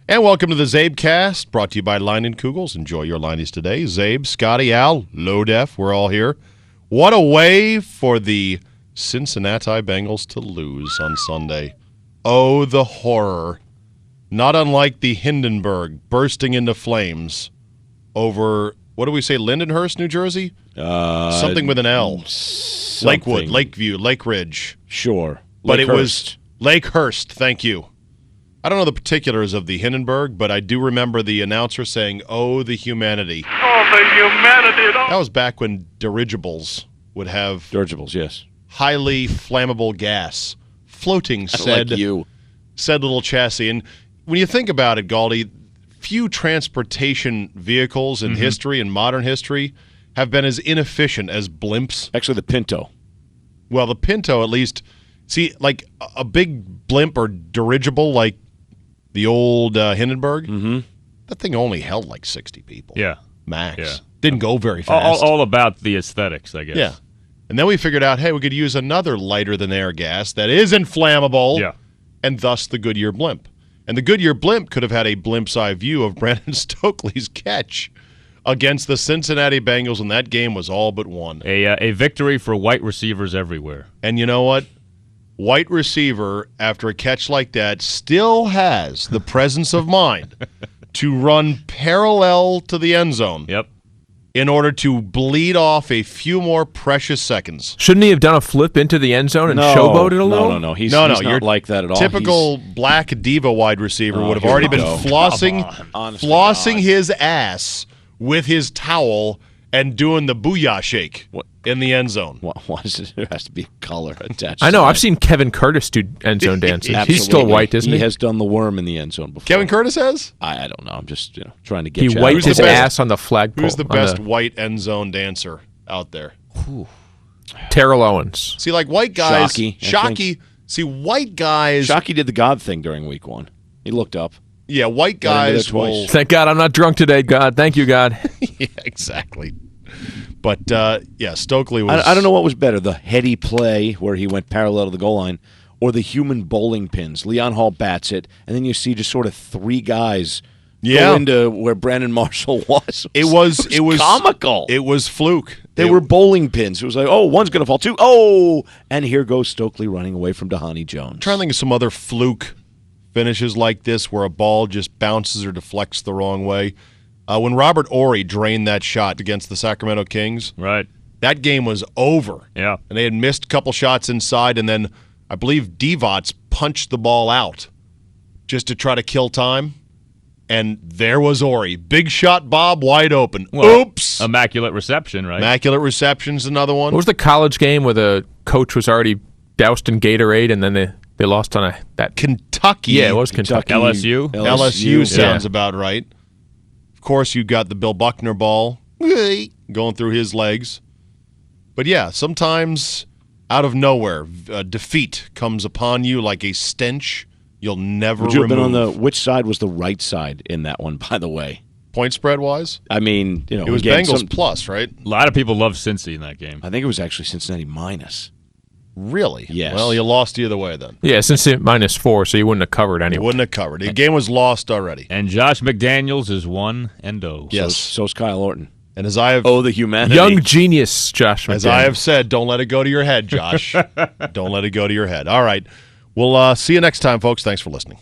And welcome to the Czabecast, brought to you by Line and Kugels. Enjoy your Liney's today. Zabe, Scotty, Al, Low Def, we're all here. What a way for the Cincinnati Bengals to lose on Sunday. Oh, the horror. Not unlike the Hindenburg bursting into flames over, what do we say, Lindenhurst, New Jersey? Something with an L. Lakewood, Lakeview, Lake Ridge. Sure. But it was Lakehurst, thank you. I don't know the particulars of the Hindenburg, but I do remember the announcer saying, "Oh, the humanity." Oh, the humanity. That was back when dirigibles would have yes. highly flammable gas floating said little chassis. And when you think about it, Galdi, few transportation vehicles in history, in modern history, have been as inefficient as blimps. Actually, the Pinto. Well, the Pinto, at least, see, like a big blimp or dirigible like the old Hindenburg, that thing only held like 60 people. Yeah. Max. Yeah. Didn't go very fast. All about the aesthetics, I guess. Yeah. And then we figured out, hey, we could use another lighter-than-air gas that isn't flammable, and thus the Goodyear blimp. And the Goodyear blimp could have had a blimp's eye view of Brandon Stokely's catch against the Cincinnati Bengals, and that game was all but won. A victory for white receivers everywhere. And you know what? White receiver, after a catch like that, still has the presence of mind to run parallel to the end zone in order to bleed off a few more precious seconds. Shouldn't he have done a flip into the end zone and showboated a little? No. He's not like that at all. Typical black diva wide receiver would have already been flossing his ass with his towel and doing the booyah shake in the end zone. Why is it? There has to be a collar attached. I know. to I've that. seen Kevin Curtis do end zone dances. He's still white, isn't he? He has done the worm in the end zone before. Kevin Curtis has? I don't know. I'm just trying to get He you wiped out. his ass on the flagpole. Who's the best white end zone dancer out there? Terrell Owens. See, like white guys. Shockey. See, white guys. Shockey did the God thing during week 1. He looked up. Yeah, white guys will. Thank God I'm not drunk today, God. Thank you, God. Yeah, exactly. But, Stokely was... I don't know what was better, the heady play where he went parallel to the goal line or the human bowling pins. Leon Hall bats it, and then you see just sort of 3 guys go into where Brandon Marshall was. It was comical. It was fluke. They were bowling pins. It was like, oh, one's going to fall too. Oh, and here goes Stokely running away from Dhani Jones. I'm trying to think of some other fluke finishes like this where a ball just bounces or deflects the wrong way. When Robert Ory drained that shot against the Sacramento Kings, that game was over. Yeah. And they had missed a couple shots inside, and then I believe Divac punched the ball out just to try to kill time. And there was Ory. Big shot, Bob, wide open. Well, Oops. Immaculate reception, right? Immaculate reception's another one. What was the college game where the coach was already doused in Gatorade and then they lost on that Kentucky. Yeah, it was Kentucky. LSU sounds about right. Of course, you got the Bill Buckner ball going through his legs. But yeah, sometimes out of nowhere, defeat comes upon you like a stench you'll never remove. Would you have been on which side was the right side in that one, by the way? Point spread wise? I mean, it was Bengals plus, right? A lot of people love Cincy in that game. I think it was actually Cincinnati minus. Really? Yes. Well, you lost either way then. Yeah, since it -4, so you wouldn't have covered anyway. You wouldn't have covered. The game was lost already. And Josh McDaniels is 1-0. Yes. So's Kyle Orton. And as I have... Oh, the humanity. Young genius, Josh McDaniels. As I have said, don't let it go to your head, Josh. Don't let it go to your head. All right. We'll see you next time, folks. Thanks for listening.